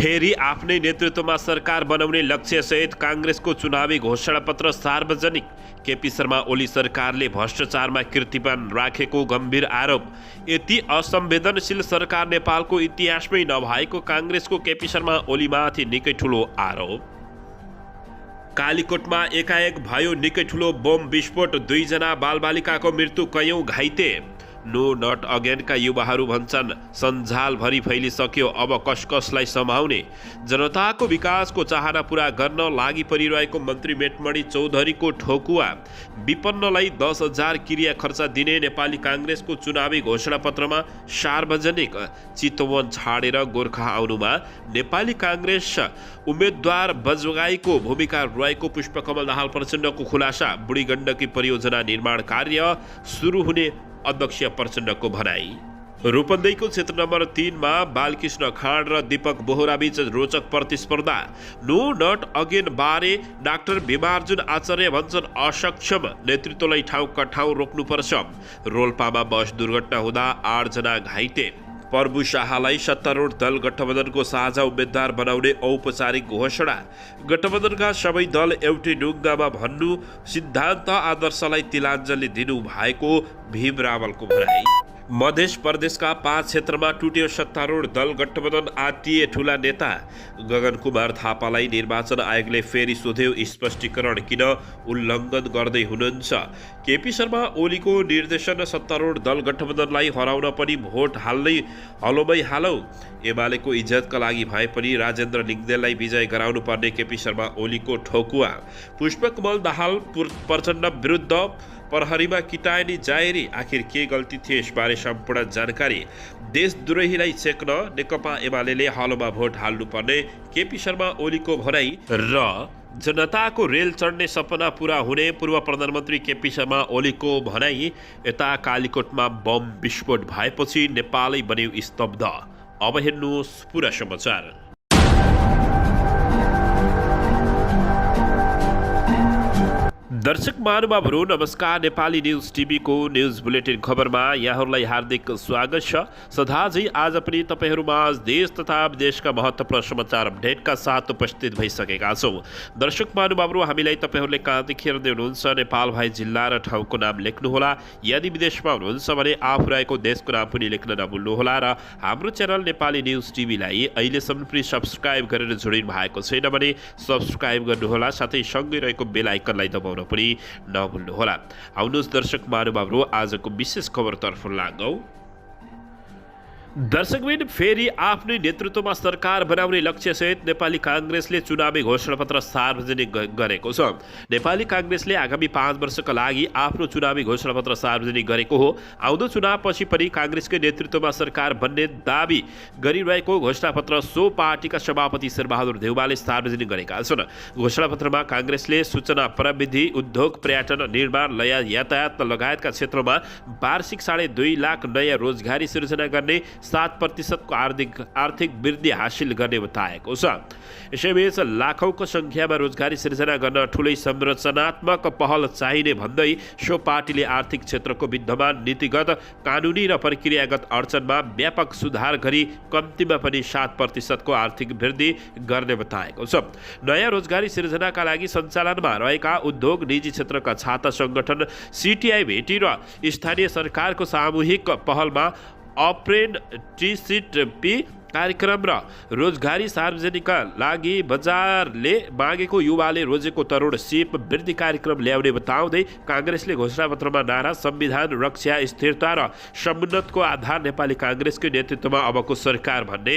फेरि आफ्नै नेतृत्वमा सरकार बनाउने लक्ष्यसहित काङ्ग्रेसको चुनावी घोषणापत्र सार्वजनिक। केपी शर्मा ओली सरकारले भ्रष्टाचारमा कीर्तिमान राखेको गम्भीर आरोप। यति असंवेदनशील सरकार नेपालको इतिहासमै नभएको काङ्ग्रेसको केपी शर्मा ओलीमाथि निकै ठुलो आरोप। कालीकोटमा एकाएक भयो निकै ठुलो बम विस्फोट, 2 जना बालबालिकाको मृत्यु, कयौं घाइते। नो नट अगेनका युवाहरू भन्छन् सञ्जालभरि फैलिसक्यो, अब कसलाई सम्हाउने। जनताको विकासको चाहना पूरा गर्न लागि परिरहेको मन्त्री मेटमणि चौधरीको ठोकुवा। विपन्नलाई 10,000 क्रिया खर्च दिने नेपाली काङ्ग्रेसको चुनावी घोषणापत्रमा सार्वजनिक। चितवन छाडेर गोर्खा आउनुमा नेपाली काङ्ग्रेस उम्मेद्वार बजगाईको भूमिका रहेको पुष्पकमल दाहाल प्रचण्डको खुलासा। बुढी गण्डकी परियोजना निर्माण कार्य सुरु हुने अध्यक्ष प्रचण्डको भनाई। रूपन्देहीको क्षेत्र नम्बर 3 मा बालकृष्ण खाँड र दीपक बोहराबीच रोचक प्रतिस्पर्धा। नो नट अगेन बारे डाक्टर भीमार्जुन आचार्य भन्छन् असक्षम नेतृत्वलाई ठाउँका ठाउँ रोक्नुपर्छ। रोल्पामा बस दुर्घटना हुँदा 8 जना घाइते। प्रभु शाहलाई सत्तारूढ दल गठबन्धनको साझा उम्मेद्वार बनाउने औपचारिक घोषणा। गठबन्धनका सबै दल एउटै ढुङ्गामा भन्नु, सिद्धान्त आदर्शलाई तिलाञ्जली दिनु भएको भीम रावलको भनाई। मध्य प्रदेशका 5 क्षेत्रमा टुट्यो सत्तारूढ दल गठबन्धन, आत्तिए ठुला नेता। गगन कुमार थापालाई निर्वाचन आयोगले फेरि सोध्यो, स्पष्टीकरण किन उल्लङ्घन गर्दै हुनुहुन्छ। केपी शर्मा ओलीको निर्देशन, सत्तारूढ दल गठबन्धनलाई हराउन पनि भोट हलोमै हालौ। एमालेको इज्जतका लागि भए पनि राजेन्द्र लिङ्गदेनलाई विजय गराउनु पर्ने केपी शर्मा ओलीको ठोकुवा। पुष्पकमल दाहाल प्रचण्ड विरुद्ध प्रहरीमा किटायनी जाहेरी, आखिर के गल्ती थिए यसबारे सम्पूर्ण जानकारी। देशद्रोहीलाई चेक्न नेकपा एमाले हलोमा भोट हाल्नुपर्ने केपी शर्मा ओलीको भनाई। र जनताको रेल चढ्ने सपना पूरा हुने पूर्व प्रधानमन्त्री केपी शर्मा ओलीको भनाई। यता कालीकोटमा बम विस्फोट भएपछि नेपालै बन्यो स्तब्ध। अब हेर्नुहोस् पुरा समाचार। दर्शक महानुभावहरू नमस्कार। नेपाली न्युज टिभीको न्युज बुलेटिन खबरमा यहाँहरूलाई हार्दिक स्वागत छ। सदाझै आज पनि तपाईँहरूमाझ देश तथा विदेशका महत्त्वपूर्ण समाचार अपडेटका साथ उपस्थित भइसकेका छौँ। दर्शक महानुभावहरू, हामीलाई तपाईँहरूले कहाँदेखि हेर्दै हुनुहुन्छ नेपाल भए जिल्ला र ठाउँको नाम लेख्नुहोला। यदि विदेशमा हुनुहुन्छ भने आफू रहेको देशको नाम पनि लेख्न नभुल्नुहोला। र हाम्रो च्यानल नेपाली न्युज टिभीलाई अहिलेसम्म पनि सब्सक्राइब गरेर जोडिनु भएको छैन भने सब्सक्राइब गर्नुहोला, साथै सँगै रहेको बेल आइकनलाई दबाउन पनि नभुल्नुहोला। आउनुहोस् दर्शक महानुभावहरू, आजको विशेष खबरतर्फ लागौँ। दर्शकबिन, फेरि आफ्नै नेतृत्वमा सरकार बनाउने लक्ष्यसहित नेपाली काङ्ग्रेसले चुनावी घोषणापत्र सार्वजनिक गरेको छ। नेपाली काङ्ग्रेसले आगामी 5 वर्षका लागि आफ्नो चुनावी घोषणापत्र सार्वजनिक गरेको हो। आउँदो चुनावपछि पनि काङ्ग्रेसकै नेतृत्वमा सरकार बन्ने दाबी गरिरहेको घोषणापत्र सो पार्टीका सभापति शेरबहादुर देउवाले सार्वजनिक गरेका छन्। घोषणापत्रमा काङ्ग्रेसले सूचना प्रविधि, उद्योग, पर्यटन, निर्माण, यातायात लगायतका क्षेत्रमा वार्षिक 2.5 लाख नयाँ रोजगारी सिर्जना गर्ने, 7% को आर्थिक वृद्धि हासिल गर्ने बताएको छ। यसैबीच लाखौंको संख्यामा रोजगारी सिर्जना गर्न ठूलै संरचनात्मक पहल चाहिने भन्दै सो पार्टीले आर्थिक क्षेत्रको विद्यमान नीतिगत, कानुनी र प्रक्रियागत अडचनमा व्यापक सुधार गरी कम्तीमा पनि 7% को आर्थिक वृद्धि गर्ने बताएको छ। नयाँ रोजगारी सिर्जनाका लागि सञ्चालनमा रहेका उद्योग, निजी क्षेत्रका छाता सङ्गठन, सिटिआई भेटी र स्थानीय सरकारको सामूहिक पहलमा अप्रेन्टिसशिप कार्यक्रम र रोजगारी सार्वजनिकका लागि बजारले मागेको युवाले रोजेको तरुण सिप वृद्धि कार्यक्रम ल्याउने बताउँदै काङ्ग्रेसले घोषणापत्रमा नारा संविधान, रक्षा, स्थिरता र समुन्नतको आधार नेपाली काङ्ग्रेसकै नेतृत्वमा अबको सरकार भन्ने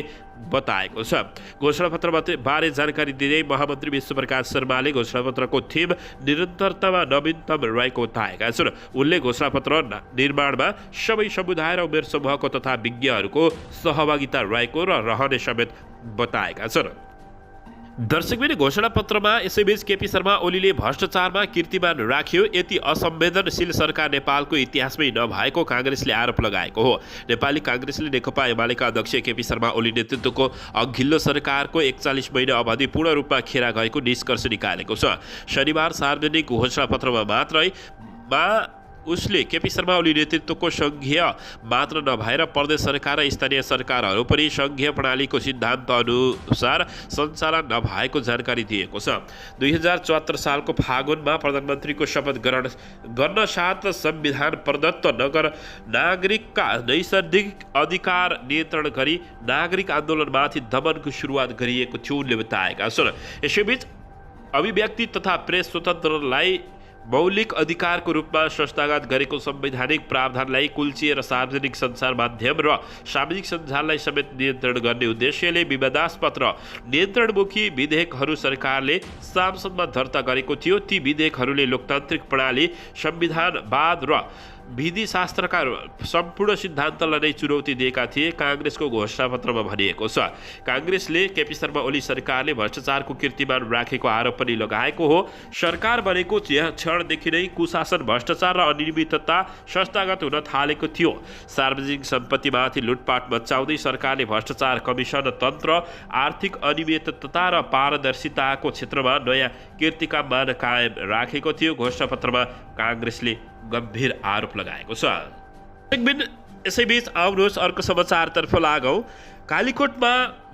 बताएको छ। घोषणापत्र बारे जानकारी दिँदै महामन्त्री विश्वप्रकाश शर्माले घोषणापत्रको थिम निरन्तरतामा नवीनतम रहेको बताएका छन्। उनले घोषणापत्र निर्माणमा सबै समुदाय र उमेर समूहको तथा विज्ञहरूको सहभागिता रहेको र रहने समेत बताएका छन्। दर्शकबिन, घोषणापत्रमा यसैबीच केपी शर्मा ओलीले भ्रष्टाचारमा कीर्तिमान राख्यो, यति असंवेदनशील सरकार नेपालको इतिहासमै नभएको काङ्ग्रेसले आरोप लगाएको हो। नेपाली काङ्ग्रेसले नेकपा एमालेका अध्यक्ष केपी शर्मा ओली नेतृत्वको अघिल्लो सरकारको 41 महिना अवधि पूर्ण रूपमा खेरा गएको निष्कर्ष निकालेको छ। शनिबार सार्वजनिक घोषणापत्रमा उसले केपी शर्मा ओली नेतृत्वको सङ्घीय मात्र नभएर प्रदेश सरकार र स्थानीय सरकारहरू पनि सङ्घीय प्रणालीको सिद्धान्त अनुसार सञ्चालन नभएको जानकारी दिएको छ। 2074 सालको फागुनमा प्रधानमन्त्रीको शपथ ग्रहण गर्न साथ संविधान प्रदत्त नागरिकका नैसर्गिक अधिकार नियन्त्रण गरी नागरिक आन्दोलनमाथि दमनको सुरुवात गरिएको थियो उनले बताएका छन्। यसैबीच अभिव्यक्ति तथा प्रेस स्वतन्त्रलाई मौलिक अधिकारको रूपमा संस्थागत गरेको संवैधानिक प्रावधानलाई कुल्चिएर सार्वजनिक सञ्चार माध्यम र सामाजिक सञ्जाललाई समेत नियन्त्रण गर्ने उद्देश्यले विवादास्पद र नियन्त्रणमुखी विधेयकहरू सरकारले संसदमा दर्ता गरेको थियो। ती विधेयकहरूले लोकतान्त्रिक प्रणाली, संविधानवाद र विधिशास्त्रका सम्पूर्ण सिद्धान्तलाई नै चुनौती दिएका थिए, काङ्ग्रेसको घोषणापत्रमा भनिएको छ। काङ्ग्रेसले केपी शर्मा ओली सरकारले भ्रष्टाचारको कीर्तिमान राखेको आरोप पनि लगाएको हो। सरकार बनेको क्षणदेखि नै कुशासन, भ्रष्टाचार र अनियमितता संस्थागत हुन थालेको थियो। सार्वजनिक सम्पत्तिमाथि लुटपाट मचाउँदै सरकारले भ्रष्टाचार कमिसन तन्त्र, आर्थिक अनियमितता र पारदर्शिताको क्षेत्रमा नयाँ कीर्तिमान कायम राखेको थियो। घोषणापत्रमा काङ्ग्रेसले गम्भीर आरोप लगाएको छ। यसैबीच आउनुहोस् अर्को समाचारतर्फ लागौँ। कालीकोटमा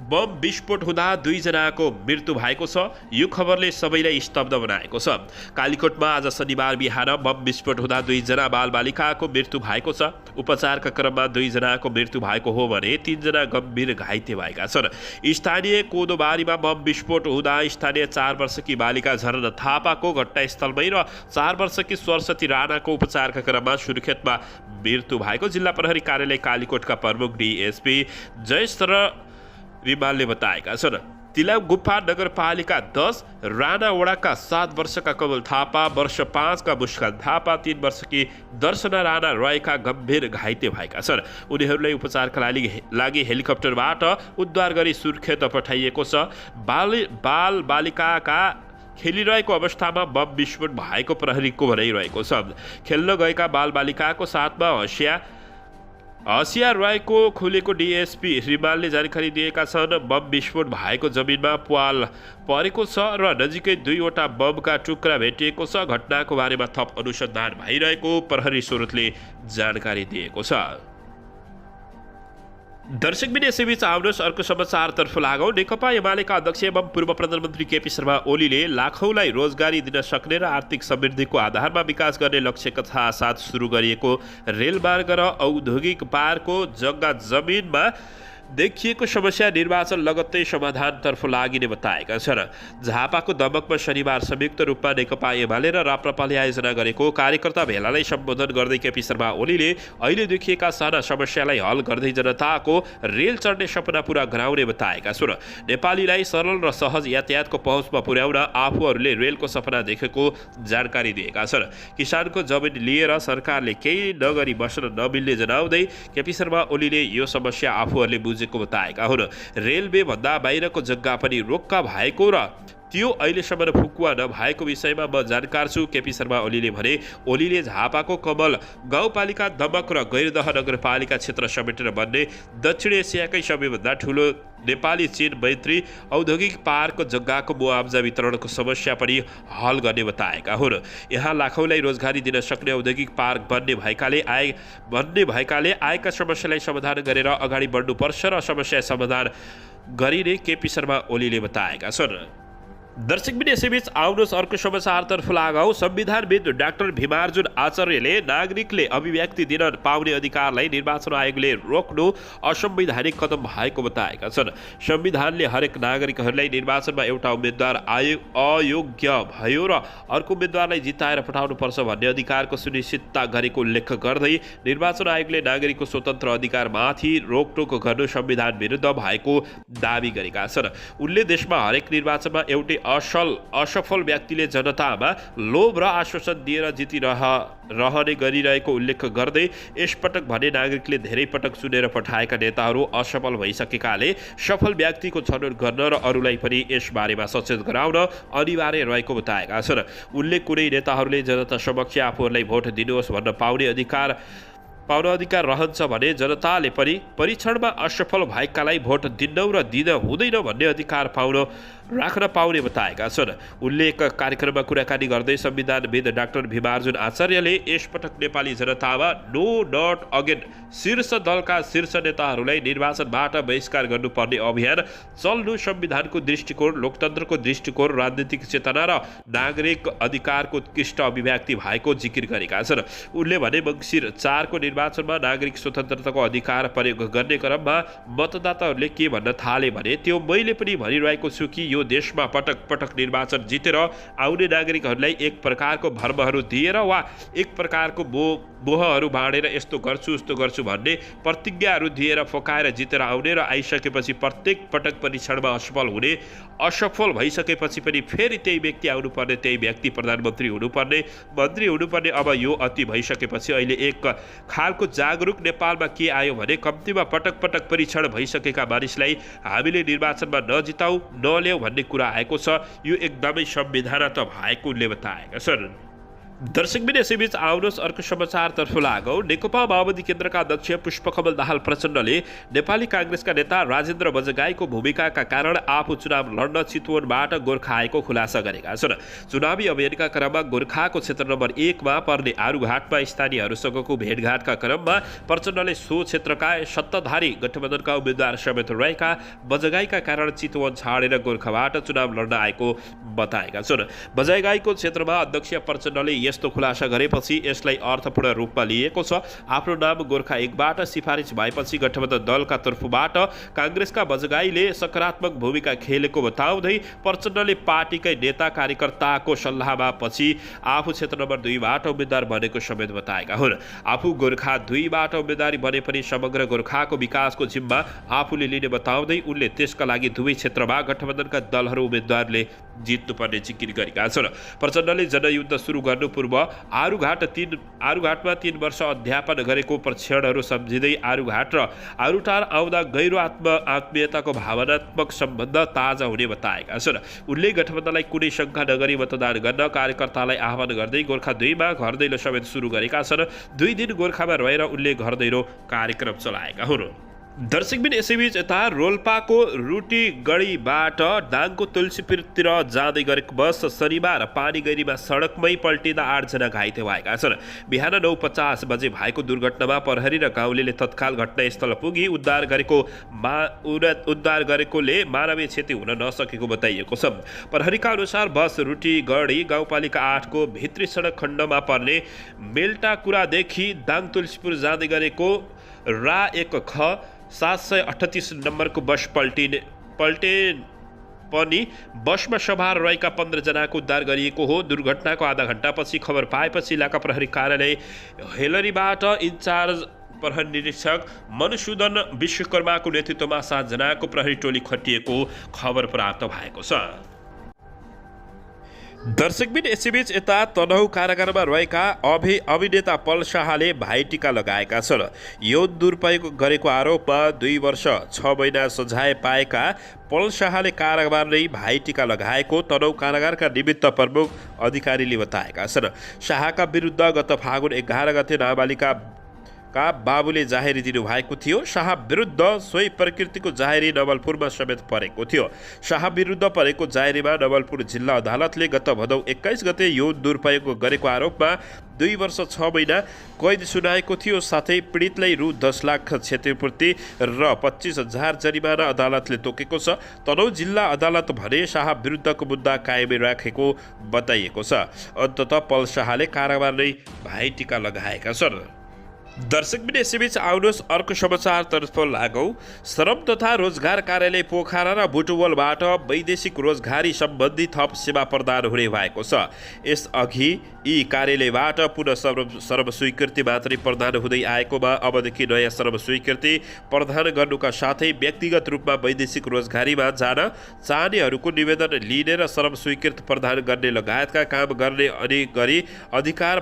बम विस्फोट हुँदा 2 जनाको मृत्यु भएको छ। यो खबरले सबैलाई स्तब्ध बनाएको छ। कालीकोटमा आज शनिबार बिहान बम विस्फोट हुँदा 2 जना बालबालिकाको मृत्यु भएको छ। उपचारका क्रममा 2 जनाको मृत्यु भएको हो भने 3 जना गम्भीर घाइते भएका छन्। स्थानीय कोदोबारीमा बम विस्फोट हुँदा स्थानीय 4 वर्षकी बालिका झरना थापाको घटनास्थलमै र 4 वर्षकी सरस्वती राणाको उपचारका क्रममा सुर्खेतमा मृत्यु भएको जिल्ला प्रहरी कार्यालय कालीकोटका प्रमुख डीएसपी जयेश रिमालले बताएका छन्। तिलाउ गुफा नगरपालिका 10 राणा वडाका 7 वर्षका कमल थापा, वर्ष 5 का मुस्कान थापा, 3 वर्षकी दर्शना राणा रहेका गम्भीर घाइते भएका छन्। उनीहरूलाई उपचारका लागि हेलिकप्टरबाट उद्धार गरी सुर्खेत पठाइएको छ। बाल बालिकाका खेलिरहेको अवस्थामा बम विस्फोट भएको प्रहरीको भनाइरहेको छ। खेल्न गएका बालबालिकाको साथमा हसिया रहेको खुलेको डीएसपी रिमालले जानकारी दिएका छन्। बम विस्फोट भएको जमिनमा प्वाल परेको छ र नजिकै 2वटा बमका टुक्रा भेटिएको छ। घटनाको बारेमा थप अनुसन्धान भइरहेको प्रहरी स्रोतले जानकारी दिएको छ। दर्शकबिन यसैबीच आउनुहोस् अर्को समाचारतर्फ लागौँ। नेकपा एमालेका अध्यक्ष एवं पूर्व प्रधानमन्त्री केपी शर्मा ओलीले लाखौँलाई रोजगारी दिन सक्ने र आर्थिक समृद्धिको आधारमा विकास गर्ने लक्ष्यका साथ सुरु गरिएको रेलमार्ग र औद्योगिक पार्कको जग्गा जमिनमा देखिएको समस्या निर्वाचन लगत्तै समाधानतर्फ लागिने बताएका छन्। झापाको दमकमा शनिबार संयुक्त रूपमा नेकपा एमाले र राप्रपाले आयोजना गरेको कार्यकर्ता भेलालाई सम्बोधन गर्दै केपी शर्मा ओलीले अहिले देखिएका साना समस्यालाई हल गर्दै जनताको रेल चढ्ने सपना पूरा गराउने बताएका छन्। नेपालीलाई सरल र सहज यातायातको पहुँचमा पुर्याउन आफूहरूले रेलको सपना देखेको जानकारी दिएका छन्। किसानको जमिन लिएर सरकारले केही नगरी बस्न नमिल्ने जनाउँदै केपी शर्मा ओलीले यो समस्या आफूहरूले बताएका हुन्। रेलवे भन्दा बाहिरको जग्गा पनि रोक्का भएको र त्यो अहिलेसम्म फुकुवा नभएको विषयमा म जानकार छु, केपी शर्मा ओलीले भने। ओलीले झापाको कमल गाउँपालिका दमक र गैरदह नगरपालिका क्षेत्र समेटेर बन्ने दक्षिण एसियाकै सबैभन्दा ठुलो नेपाली चीन मैत्री औद्योगिक पार्कको जग्गाको मुआवजा वितरणको समस्या पनि हल गर्ने बताएका हुन्। यहाँ लाखौँलाई रोजगारी दिन सक्ने औद्योगिक पार्क बन्ने भएकाले आएका समस्यालाई समाधान गरेर अगाडि बढ्नुपर्छ र समस्या समाधान गरिने केपी शर्मा ओलीले बताएका छन्। दर्शकबिन यसैबीच आउनुहोस् अर्को समाचारतर्फ लागौँ। संविधानविद डाक्टर भीमार्जुन आचार्यले नागरिकले अभिव्यक्ति दिन पाउने अधिकारलाई निर्वाचन आयोगले रोक्नु असंवैधानिक कदम भएको बताएका छन्। संविधानले हरेक नागरिकहरूलाई निर्वाचनमा एउटा उम्मेद्वार अयोग्य भयो र अर्को उम्मेद्वारलाई जिताएर पठाउनुपर्छ भन्ने अधिकारको सुनिश्चितता गरेको उल्लेख गर्दै निर्वाचन आयोगले नागरिकको स्वतन्त्र अधिकारमाथि रोकटोक गर्नु संविधान विरुद्ध भएको दावी गरेका छन्। उनले देशमा हरेक निर्वाचनमा एउटै असफल व्यक्तिले जनतामा लोभ र आश्वासन दिएर जितिरहने गरिरहेको उल्लेख गर्दै यसपटक भने नागरिकले धेरै पटक चुनेर पठाएका नेताहरू असफल भइसकेकाले सफल व्यक्तिको छनौट गर्न र अरूलाई पनि यसबारेमा सचेत गराउन अनिवार्य रहेको बताएका छन्। उनले कुनै नेताहरूले जनता समक्ष आफूहरूलाई भोट दिनुहोस् भन्न पाउने अधिकार पाउन अधिकार रहन्छ भने जनताले पनि परीक्षणमा असफल भएकालाई भोट दिन्नौ र दिन हुँदैन भन्ने अधिकार राख्न पाउने बताएका छन्। उनले एक कार्यक्रममा कुराकानी गर्दै संविधानविद डाक्टर भीमार्जुन आचार्यले यसपटक नेपाली जनतामा नो नट अगेन शीर्ष दलका शीर्ष नेताहरूलाई निर्वाचनबाट बहिष्कार गर्नुपर्ने अभियान चल्नु संविधानको दृष्टिकोण, लोकतन्त्रको दृष्टिकोण, राजनीतिक चेतना र नागरिक अधिकारको उत्कृष्ट अभिव्यक्ति भएको जिकिर गरेका छन्। उनले भने मङ्सिर 4 को निर्वाचनमा नागरिक स्वतन्त्रताको अधिकार प्रयोग गर्ने क्रममा मतदाताहरूले के भन्न थाले भने त्यो मैले पनि भनिरहेको छु कि यो देशमा पटक पटक निर्वाचन जितेर आउने नागरिकहरूलाई एक प्रकारको भर्महरू दिएर वा एक प्रकारको मोहहरू बाँडेर यस्तो गर्छु उस्तो गर्छु भन्ने प्रतिज्ञाहरू दिएर फकाएर जितेर आउने र आइसकेपछि प्रत्येक पटक परीक्षणमा असफल हुने, असफल भइसकेपछि पनि फेरि त्यही व्यक्ति आउनुपर्ने, त्यही व्यक्ति प्रधानमन्त्री हुनुपर्ने, मन्त्री हुनुपर्ने। अब यो अति भइसकेपछि अहिले एक खालको जागरुक नेपालमा के आयो भने कम्तीमा पटक पटक परीक्षण भइसकेका मानिसलाई हामीले निर्वाचनमा नजिताऊ नल्याऊ भन्ने कुरा आएको छ। यो एकदमै संविधान भएको उनले बताएका छन्। दर्शकबिन यसैबीच आउनुहोस् अर्को समाचारतर्फ लागौँ। नेकपा माओवादी केन्द्रका अध्यक्ष पुष्पकमल दाहाल प्रचण्डले नेपाली काङ्ग्रेसका नेता राजेन्द्र बजगाईको भूमिकाका कारण आफू चुनाव लड्न चितवनबाट गोर्खा आएको खुलासा गरेका छन्। चुनावी अभियानका क्रममा गोर्खाको क्षेत्र नम्बर 1 मा पर्ने आरुघाटमा स्थानीयहरूसँगको भेटघाटका क्रममा प्रचण्डले सो क्षेत्रका सत्ताधारी गठबन्धनका उम्मेद्वार समेत रहेका बजगाईका कारण चितवन छाडेर गोर्खाबाट चुनाव लड्न आएको बताएका छन्। बजगाईको क्षेत्रमा अध्यक्ष प्रचण्डले यस्तो खुलासा गरेपछि यसलाई अर्थपूर्ण रूपमा लिएको छ। आफ्नो नाम गोर्खा 1 बाट सिफारिस भएपछि गठबन्धन दलका तर्फबाट काङ्ग्रेसका बजगाईले सकारात्मक भूमिका खेलेको बताउँदै प्रचण्डले पार्टीकै नेता कार्यकर्ताको सल्लाहमा पछि आफू क्षेत्र नम्बर 2 बाट उम्मेद्वार बनेको समेत बताएका हुन्। आफू गोर्खा 2 बाट उम्मेदवारी बने पनि समग्र गोर्खाको विकासको जिम्मा आफूले लिने बताउँदै उनले त्यसका लागि दुवै क्षेत्रमा गठबन्धनका दलहरू उम्मेद्वारले जित्नुपर्ने जिकिर गरेका छन्। प्रचण्डले जनयुद्ध सुरु गर्नु पूर्व आरुघाटमा 3 वर्ष अध्यापन गरेको परीक्षणहरू सम्झिँदै आरुघाट र आरुटार आउँदा गहिरो आत्मीयताको भावनात्मक सम्बन्ध ताजा हुने बताएका छन्। उनले गठबन्धनलाई कुनै शङ्का नगरी मतदान गर्न कार्यकर्तालाई आह्वान गर्दै गोर्खा 2 मा घर दैलो समेत सुरु गरेका छन्। 2 दिन गोर्खामा रहेर उनले घर दैलो कार्यक्रम चलाएका हुन्। दर्शकबिन यसैबीच यता रोल्पाको रुटीगढीबाट दाङको तुलसीपुरतिर जाँदै गरेको बस शनिबार पानीगैरीमा सडकमै पल्टिँदा 8 जना घाइते भएका छन्। बिहान 9:50 बजे भएको दुर्घटनामा प्रहरी र गाउँलेले तत्काल घटनास्थल पुगी उद्धार गरेकोले मानवीय क्षति हुन नसकेको बताइएको छ। प्रहरीका अनुसार बस रुटीगढी गाउँपालिका 8 को भित्री सडक खण्डमा पर्ने मेल्टाकुरादेखि दाङ तुलसीपुर जाँदै गरेको रा 1 ख 738 नम्बरको बस पल्टे पनि बसमा सवार रहेका 15 जनाको उद्धार गरिएको हो। दुर्घटनाको आधा घण्टापछि खबर पाएपछि इलाका प्रहरी कार्यालय हेलरीबाट इन्चार्ज प्रहरी निरीक्षक मनुसूदन विश्वकर्माको नेतृत्वमा 7 जनाको प्रहरी टोली खटिएको खबर प्राप्त भएको छ। दर्शकबिन यसैबीच यता तनहुँ कारागारमा रहेका अभिनेता पल शाहले भाइटिका लगाएका छन्। यौन दुरुपयोग गरेको आरोपमा 2 वर्ष 6 महिना सजाय पाएका पल शाहले कारागारमै भाइटिका लगाएको तनहुँ कारागारका निमित्त प्रमुख अधिकारीले बताएका छन्। शाहका विरुद्ध गत फागुन 11 गते नाबालिका बाबुले जाहेरी दिनुभएको थियो। शाह विरुद्ध सोही प्रकृतिको जाहेरी नवलपुरमा समेत परेको थियो। शाह विरुद्ध परेको जाहेरीमा नवलपुर जिल्ला अदालतले गत भदौ 21 गते यौन दुरुपयोग गरेको आरोपमा 2 वर्ष 6 महिना कैद सुनाएको थियो। साथै पीडितलाई रु 10 लाख क्षतिपूर्ति र 25,000 जरिमाना अदालतले तोकेको छ। तनहुँ जिल्ला अदालत भने शाह विरुद्धको मुद्दा कायमै राखेको बताइएको छ। अन्ततः पल शाहले कारागारमै भाइटिका लगाएका छन्। दर्शकबिन यसैबीच आउनुहोस् अर्को समाचारतर्फ लागौँ। श्रम तथा रोजगार कार्यालय पोखरा र बुटवलबाट वैदेशिक रोजगारी सम्बन्धी थप सेवा प्रदान हुने भएको छ। यसअघि यी कार्यालयबाट पुनः श्रम स्वीकृति मात्रै प्रदान हुँदै आएकोमा अबदेखि नयाँ श्रम स्वीकृति प्रदान गर्नुका साथै व्यक्तिगत रूपमा वैदेशिक रोजगारीमा जान चाहनेहरूको निवेदन लिने र श्रम स्वीकृति प्रदान गर्ने लगायतका काम गर्ने अनि गरी अधिकार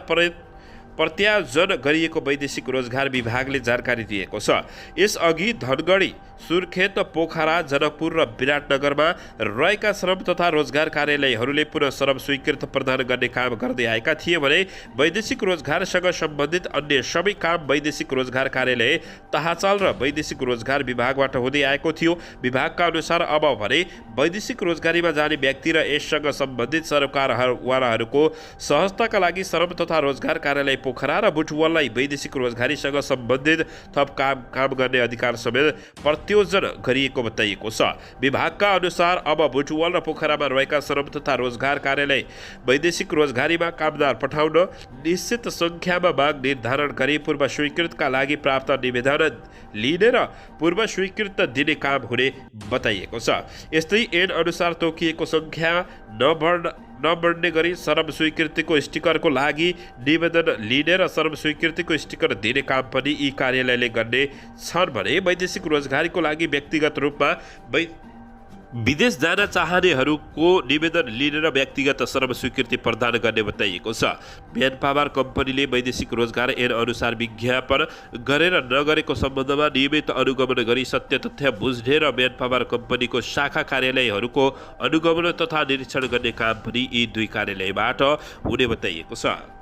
प्रत्यायोजन गरिएको वैदेशिक रोजगार विभागले जानकारी दिएको छ। यसअघि धनगढी, सुर्खेत, पोखरा, जनकपुर र विराटनगरमा रहेका श्रम तथा रोजगार कार्यालयहरूले पुनः श्रम स्वीकृत प्रदान गर्ने काम गर्दै आएका थिए भने वैदेशिक रोजगारसँग सम्बन्धित अन्य सबै काम वैदेशिक रोजगार कार्यालय, तहाचाल र वैदेशिक रोजगार विभागबाट हुँदै आएको थियो। विभागका अनुसार अब भने वैदेशिक रोजगारीमा जाने व्यक्ति र यससँग सम्बन्धित सरकारवालाहरूको सहजताका लागि श्रम तथा रोजगार कार्यालय पोखरा र बुटवललाई वैदेशिक रोजगारीसँग सम्बन्धित थप काम गर्ने अधिकार समेत प्रत्यायोजन गरिएको बताइएको छ। विभागका अनुसार अब बुटवल र पोखरामा रहेका श्रम तथा रोजगार कार्यालय वैदेशिक रोजगारीमा कामदार पठाउन निश्चित सङ्ख्यामा माग निर्धारण गरी पूर्व स्वीकृतका लागि प्राप्त निवेदन लिने र पूर्व स्वीकृत दिने काम हुने बताइएको छ। यस्तै ऐन अनुसार तोकिएको सङ्ख्या नबढ्ने गरी श्रम स्वीकृतिको स्टिकरको लागि निवेदन लिने र श्रम स्वीकृतिको स्टिकर दिने काम पनि यी कार्यालयले गर्ने छन् भने वैदेशिक रोजगारीको लागि व्यक्तिगत रूपमा विदेश जान चाहनेहरूको निवेदन लिने र व्यक्तिगत श्रम स्वीकृति प्रदान गर्ने बताइएको छ। म्यान पावर कम्पनीले वैदेशिक रोजगार ऐन अनुसार विज्ञापन गरेर नगरेको सम्बन्धमा नियमित अनुगमन गरी सत्य तथ्य बुझ्ने र म्यान पावर कम्पनीको शाखा कार्यालयहरूको अनुगमन तथा निरीक्षण गर्ने काम पनि यी दुई कार्यालयबाट हुने बताइएको छ।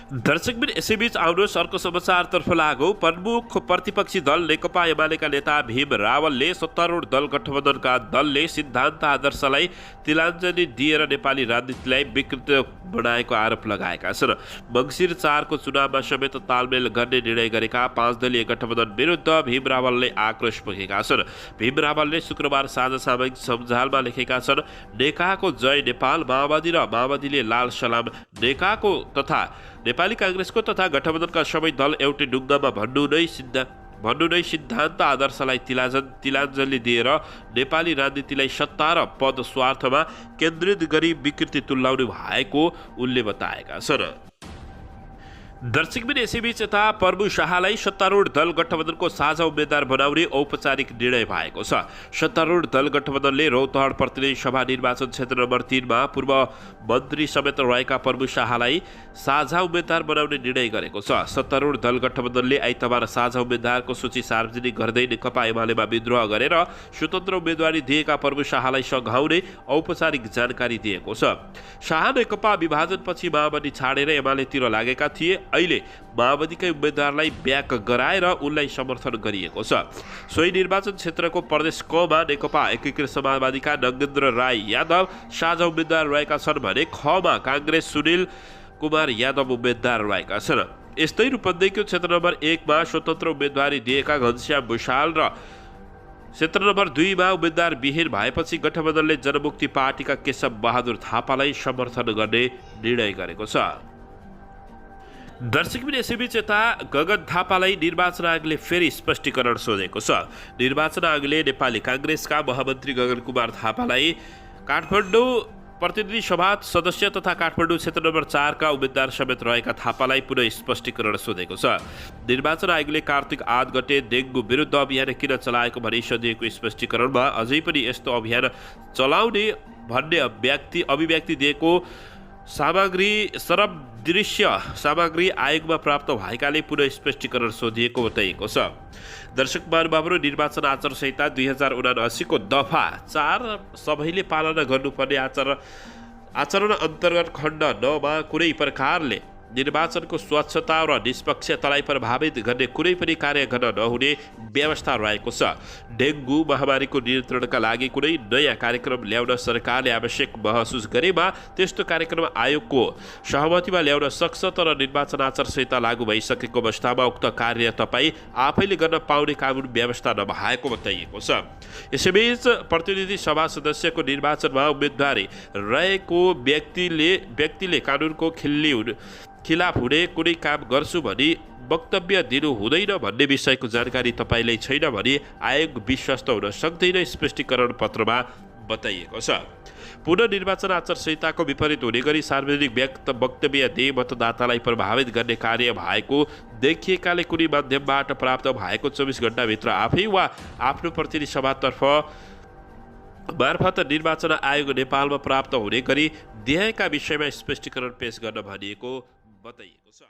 दर्शकबिन यसैबीच आउनुहोस् अर्को समाचारतर्फ लागौँ। प्रमुख प्रतिपक्षी दल नेकपा एमालेका नेता भीम रावलले सत्तारूढ दल गठबन्धनका दलले सिद्धान्त आदर्शलाई तिलाञ्जली दिएर नेपाली राजनीतिलाई विकृत बनाएको आरोप लगाएका छन्। मङ्सिर 4 को चुनावमा समेत तालमेल गर्ने निर्णय गरेका 5 दलीय गठबन्धन विरुद्ध भीम रावलले आक्रोश पोखेका छन्। भीम रावलले शुक्रबार साँझ सामाजिक सञ्जालमा लेखेका छन्, नेकाको जय नेपाल माओवादी र माओवादीले लाल सलाम नेकाको तथा नेपाली काङ्ग्रेसको तथा गठबन्धनका सबै दल एउटै ढुङ्गामा भन्नु नै सिद्धान्त आदर्शलाई तिलाञ्जली दिएर नेपाली राजनीतिलाई सत्ता र पद स्वार्थमा केन्द्रित गरी विकृति तुल्याउने भएको उनले बताएका छन्। दर्शकबिन यसैबीच यता प्रभु शाहलाई सत्तारूढ दल गठबन्धनको साझा उम्मेद्वार बनाउने औपचारिक निर्णय भएको छ। सत्तारूढ दल गठबन्धनले रौतहट प्रतिनिधि सभा निर्वाचन क्षेत्र नम्बर 3 मा पूर्व मन्त्री समेत रहेका प्रभु शाहलाई साझा उम्मेद्वार बनाउने निर्णय गरेको छ। सत्तारूढ दल गठबन्धनले आइतबार साझा उम्मेद्वारको सूची सार्वजनिक गर्दै नेकपा एमालेमा विद्रोह गरेर स्वतन्त्र उम्मेदवारी दिएका प्रभु शाहलाई सघाउने औपचारिक जानकारी दिएको छ। शाह नेकपा विभाजनपछि माओवादी छाडेर एमालेतिर लागेका थिए। अहिले माओवादीकै उम्मेद्वारलाई ब्याक गराएर उनलाई समर्थन गरिएको छ। सोही निर्वाचन क्षेत्रको प्रदेश क मा नेकपा एकीकृत समाजवादीका नगेन्द्र राई यादव साझा उम्मेद्वार रहेका छन् भने ख मा काङ्ग्रेस सुनिल कुमार यादव उम्मेद्वार रहेका छन्। यस्तै रूपन्देहीको क्षेत्र नम्बर 1 मा स्वतन्त्र उम्मेदवारी दिएका घनश्याम भुषाल र क्षेत्र नम्बर 2 मा उम्मेद्वार विहीन भएपछि गठबन्धनले जनमुक्ति पार्टीका केशव बहादुर थापालाई समर्थन गर्ने निर्णय गरेको छ। दर्शकबिन यसैबीच यता गगन थापालाई निर्वाचन आयोगले फेरि स्पष्टीकरण सोधेको छ। निर्वाचन आयोगले नेपाली काङ्ग्रेसका महामन्त्री गगन कुमार थापालाई काठमाडौँ प्रतिनिधि सभा सदस्य तथा काठमाडौँ क्षेत्र नम्बर 4 का उम्मेद्वार समेत रहेका थापालाई पुनः स्पष्टीकरण सोधेको छ। निर्वाचन आयोगले कार्तिक 8 गते डेङ्गु विरुद्ध अभियान किन चलाएको भनी सोधिएको स्पष्टीकरणमा अझै पनि यस्तो अभियान चलाउने भन्ने अभिव्यक्ति दिएको दृश्य सामग्री आयोगमा प्राप्त भएकाले पुनः स्पष्टीकरण सोधिएको बताइएको छ। दर्शक महानुभावहरू, निर्वाचन आचार संहिता 2079 को दफा 4 सबैले पालना गर्नुपर्ने आचरण अन्तर्गत खण्ड 9 मा कुनै प्रकारले निर्वाचनको स्वच्छता र निष्पक्षतालाई प्रभावित गर्ने कुनै पनि कार्य गर्न नहुने व्यवस्था रहेको छ। डेङ्गु महामारीको नियन्त्रणका लागि कुनै नयाँ कार्यक्रम ल्याउन सरकारले आवश्यक महसुस गरेमा त्यस्तो कार्यक्रम आयोगको सहमतिमा ल्याउन सक्छ, तर निर्वाचन आचार संहिता लागू भइसकेको अवस्थामा उक्त कार्य तपाईँ आफैले गर्न पाउने कानुन व्यवस्था नभएको बताइएको छ। यसैबीच प्रतिनिधि सभा सदस्यको निर्वाचनमा उम्मेदवारी रहेको व्यक्तिले कानुनको खिलाफ हुने कुनै काम गर्छु भनी वक्तव्य दिनु हुँदैन भन्ने विषयको जानकारी तपाईँलाई छैन भने आयोग विश्वस्त हुन सक्दैन, स्पष्टीकरण पत्रमा बताइएको छ। पुनः निर्वाचन आचार संहिताको विपरीत हुने गरी सार्वजनिक वक्तव्य दिए मतदातालाई प्रभावित गर्ने कार्य भएको देखिएकाले कुनै माध्यमबाट प्राप्त भएको 24 घण्टाभित्र आफै वा आफ्नो प्रतिनिधि सभातर्फ मार्फत निर्वाचन आयोग नेपालमा प्राप्त हुने गरी देयका विषयमा स्पष्टीकरण पेश गर्न भनिएको बताइएको छ।